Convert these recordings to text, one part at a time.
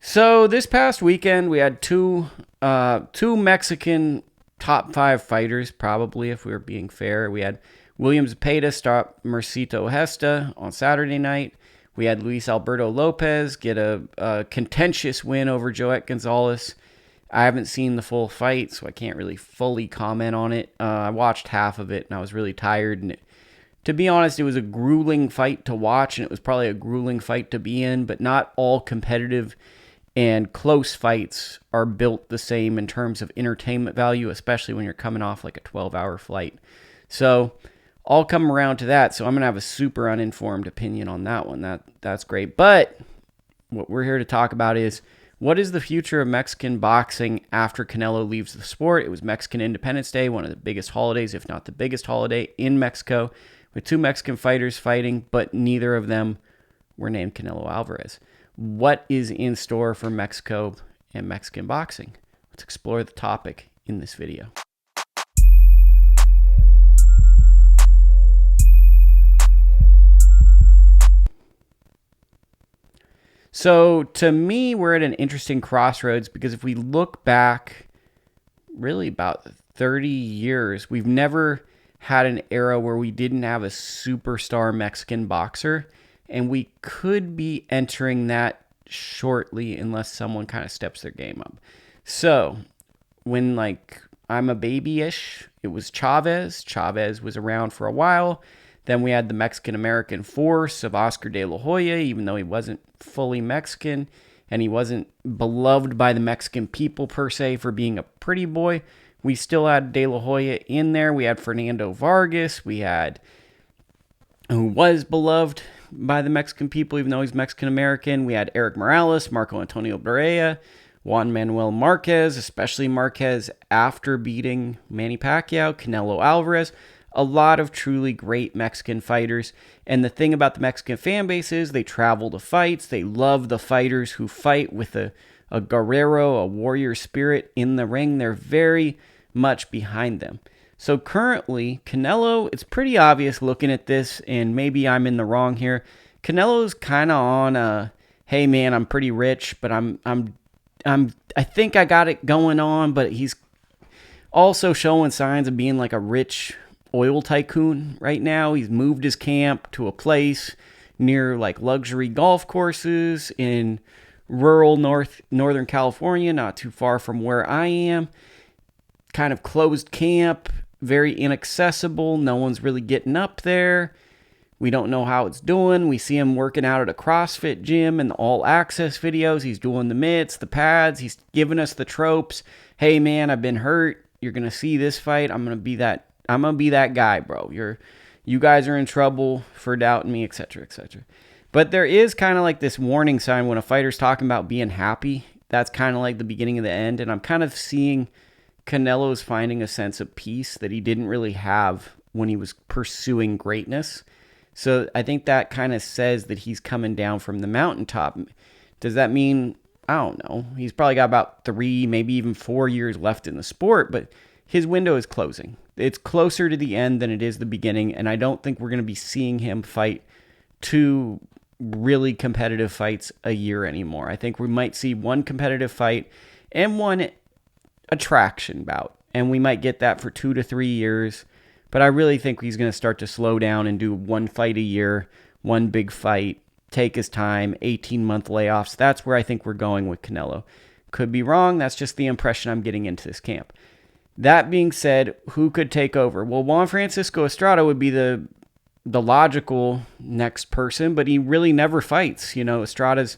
So this past weekend we had two Mexican top five fighters, probably if we were being fair. We had William Zepeda stop Mercito Hesta on Saturday night. We had Luis Alberto Lopez get a contentious win over Joet Gonzalez. I haven't seen the full fight, so I can't really fully comment on it. I watched half of it, and I was really tired. And to be honest, it was a grueling fight to watch, and it was probably a grueling fight to be in, but not all competitive and close fights are built the same in terms of entertainment value, especially when you're coming off like a 12-hour flight. So I'll come around to that. So I'm going to have a super uninformed opinion on that one. That's great. But what we're here to talk about is, what is the future of Mexican boxing after Canelo leaves the sport? It was Mexican Independence Day, one of the biggest holidays, if not the biggest holiday in Mexico, with two Mexican fighters fighting, but neither of them were named Canelo Alvarez. What is in store for Mexico and Mexican boxing? Let's explore the topic in this video. So to me, we're at an interesting crossroads because if we look back really about 30 years, we've never had an era where we didn't have a superstar Mexican boxer. And we could be entering that shortly unless someone kind of steps their game up. So when I'm a baby-ish, it was Chavez. Chavez was around for a while. Then we had the Mexican-American force of Oscar de la Hoya, even though he wasn't fully Mexican. And he wasn't beloved by the Mexican people per se for being a pretty boy. We still had de la Hoya in there. We had Fernando Vargas. Who was beloved by the Mexican people, even though he's Mexican-American. We had Eric Morales, Marco Antonio Barrera, Juan Manuel Marquez, especially Marquez after beating Manny Pacquiao, Canelo Alvarez. A lot of truly great Mexican fighters. And the thing about the Mexican fan base is they travel to fights. They love the fighters who fight with a guerrero, a warrior spirit in the ring. They're very much behind them. So currently, Canelo, it's pretty obvious looking at this, and maybe I'm in the wrong here. Canelo's kind of on a, hey man, I'm pretty rich, but I think I got it going on, but he's also showing signs of being like a rich oil tycoon right now. He's moved his camp to a place near like luxury golf courses in rural Northern California, not too far from where I am. Kind of closed camp. Very inaccessible. No one's really getting up there. We don't know how it's doing. We see him working out at a CrossFit gym in the all access videos. He's doing the mitts, the pads. He's giving us the tropes. Hey man, I've been hurt. You're going to see this fight. I'm going to be that guy, bro. You guys are in trouble for doubting me, etc., etc. But there is kind of like this warning sign when a fighter's talking about being happy. That's kind of like the beginning of the end. And I'm kind of seeing Canelo is finding a sense of peace that he didn't really have when he was pursuing greatness. So I think that kind of says that he's coming down from the mountaintop. Does that mean, I don't know, he's probably got about 3, maybe even 4 years left in the sport, but his window is closing. It's closer to the end than it is the beginning, and I don't think we're going to be seeing him fight 2 really competitive fights a year anymore. I think we might see 1 competitive fight and 1 attraction bout, and we might get that for 2 to 3 years, but I really think he's going to start to slow down and do 1 fight a year, 1 big fight, take his time, 18-month layoffs. That's where I think we're going with Canelo. Could be wrong. That's just the impression I'm getting into this camp. That being said, who could take over? Well, Juan Francisco Estrada would be the logical next person, but he really never fights. Estrada's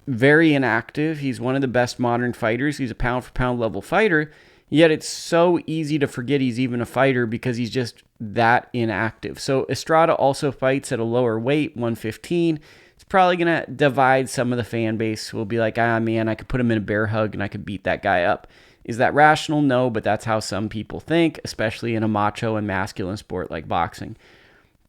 very inactive. He's one of the best modern fighters. He's a pound-for-pound level fighter, yet it's so easy to forget he's even a fighter because he's just that inactive. So Estrada also fights at a lower weight, 115. It's probably going to divide some of the fan base who will be like, man, I could put him in a bear hug and I could beat that guy up. Is that rational? No, but that's how some people think, especially in a macho and masculine sport like boxing.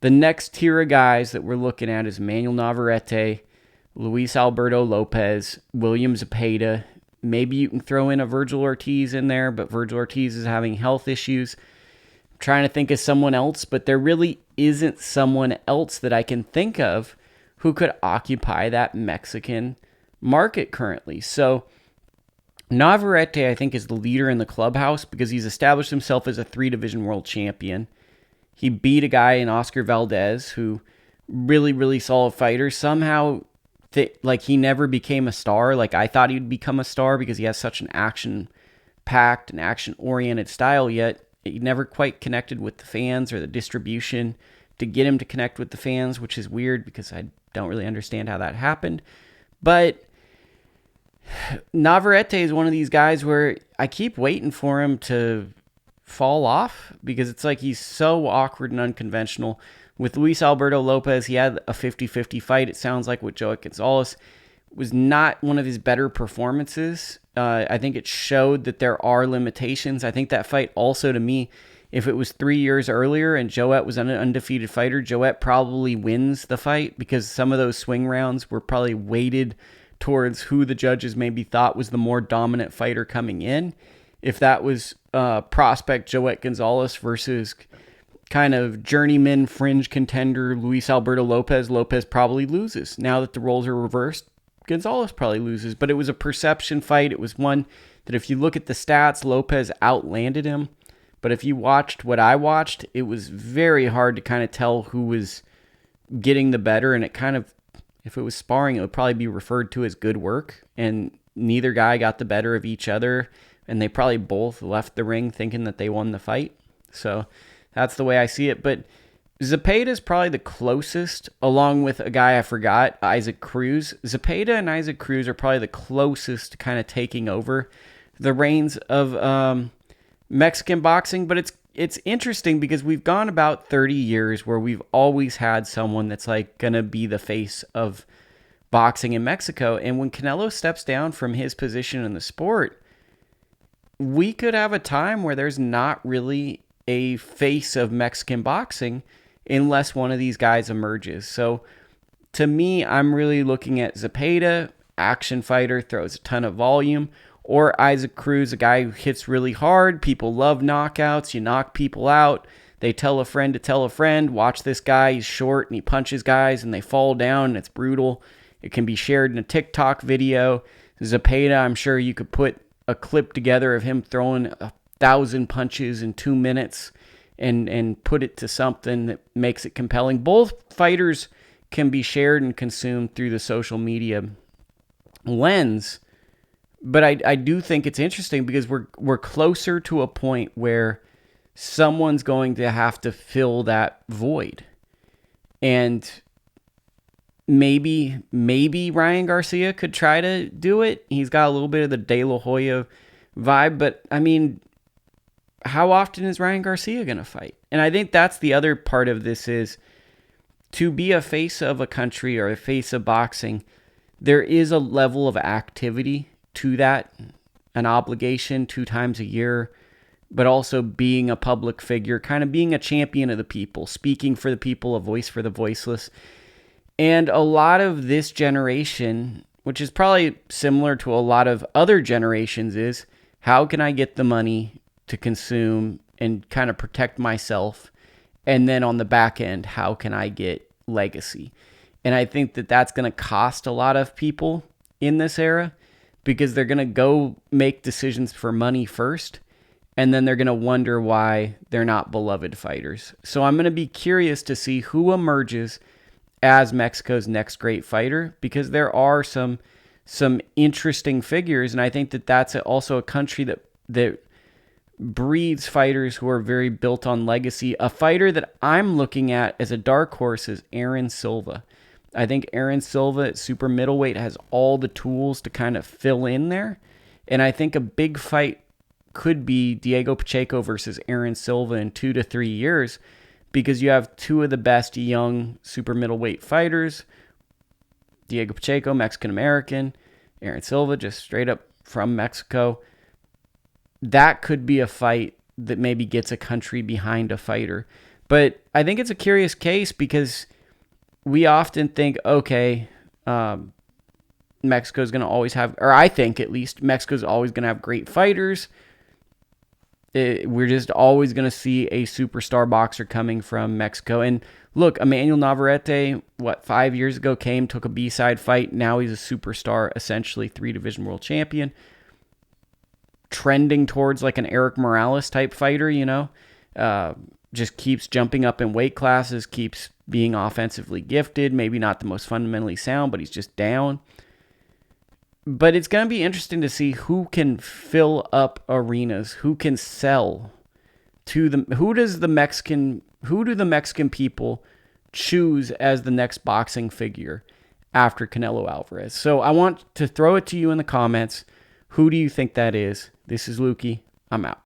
The next tier of guys that we're looking at is Manuel Navarrete, Luis Alberto Lopez, William Zepeda. Maybe you can throw in a Virgil Ortiz in there, but Virgil Ortiz is having health issues. I'm trying to think of someone else, but there really isn't someone else that I can think of who could occupy that Mexican market currently. So Navarrete, I think, is the leader in the clubhouse because he's established himself as a 3-division world champion. He beat a guy in Oscar Valdez, who really, really solid fighter. Somehow, he never became a star. Like, I thought he'd become a star because he has such an action-packed and action-oriented style, yet he never quite connected with the fans or the distribution to get him to connect with the fans, which is weird because I don't really understand how that happened. But Navarrete is one of these guys where I keep waiting for him to fall off because it's like he's so awkward and unconventional. With Luis Alberto Lopez, he had a 50-50 fight. It sounds like with Joet Gonzalez was not one of his better performances. I think it showed that there are limitations. I think that fight also, to me, if it was 3 years earlier and Joet was an undefeated fighter, Joet probably wins the fight because some of those swing rounds were probably weighted towards who the judges maybe thought was the more dominant fighter coming in. If that was prospect Joet Gonzalez versus kind of journeyman fringe contender Luis Alberto Lopez, Lopez probably loses. Now that the roles are reversed, Gonzalez probably loses. But it was a perception fight. It was one that if you look at the stats, Lopez outlanded him. But if you watched what I watched, it was very hard to kind of tell who was getting the better. And it kind of, if it was sparring, it would probably be referred to as good work. And neither guy got the better of each other. And they probably both left the ring thinking that they won the fight. So that's the way I see it. But Zepeda is probably the closest, along with a guy I forgot, Isaac Cruz. Zepeda and Isaac Cruz are probably the closest to kind of taking over the reins of Mexican boxing. But it's interesting because we've gone about 30 years where we've always had someone that's like going to be the face of boxing in Mexico. And when Canelo steps down from his position in the sport, we could have a time where there's not really a face of Mexican boxing unless one of these guys emerges. So to me, I'm really looking at Zepeda, action fighter, throws a ton of volume, or Isaac Cruz, a guy who hits really hard. People love knockouts. You knock people out. They tell a friend to tell a friend, watch this guy, he's short and he punches guys and they fall down and it's brutal. It can be shared in a TikTok video. Zepeda, I'm sure you could put a clip together of him throwing 1,000 punches in 2 minutes and put it to something that makes it compelling. Both fighters can be shared and consumed through the social media lens. But I do think it's interesting because we're closer to a point where someone's going to have to fill that void. And maybe Ryan Garcia could try to do it. He's got a little bit of the De La Hoya vibe, but I mean, how often is Ryan Garcia going to fight? And I think that's the other part of this is to be a face of a country or a face of boxing, there is a level of activity to that, an obligation 2 times a year, but also being a public figure, kind of being a champion of the people, speaking for the people, a voice for the voiceless. And a lot of this generation, which is probably similar to a lot of other generations, is how can I get the money to consume and kind of protect myself? And then on the back end, how can I get legacy? And I think that that's going to cost a lot of people in this era because they're going to go make decisions for money first. And then they're going to wonder why they're not beloved fighters. So I'm going to be curious to see who emerges as Mexico's next great fighter, because there are some interesting figures. And I think that that's also a country that breeds fighters who are very built on legacy. A fighter that I'm looking at as a dark horse is Aaron Silva. I think Aaron Silva at super middleweight has all the tools to kind of fill in there. And I think a big fight could be Diego Pacheco versus Aaron Silva in 2 to 3 years, because you have 2 of the best young super middleweight fighters. Diego Pacheco, Mexican-American. Aaron Silva, just straight up from Mexico. That could be a fight that maybe gets a country behind a fighter. But I think it's a curious case because we often think, okay, Mexico's going to always have, or I think at least, Mexico's always going to have great fighters. We're just always going to see a superstar boxer coming from Mexico. And look, Emmanuel Navarrete, 5 years ago came, took a B-side fight. Now he's a superstar, essentially 3-division world champion. Trending towards like an Eric Morales type fighter, just keeps jumping up in weight classes, keeps being offensively gifted, maybe not the most fundamentally sound, but he's just down. But it's going to be interesting to see who can fill up arenas, who can sell to them. Who do the Mexican people choose as the next boxing figure after Canelo Alvarez? So I want to throw it to you in the comments. Who do you think that is? This is Lukie. I'm out.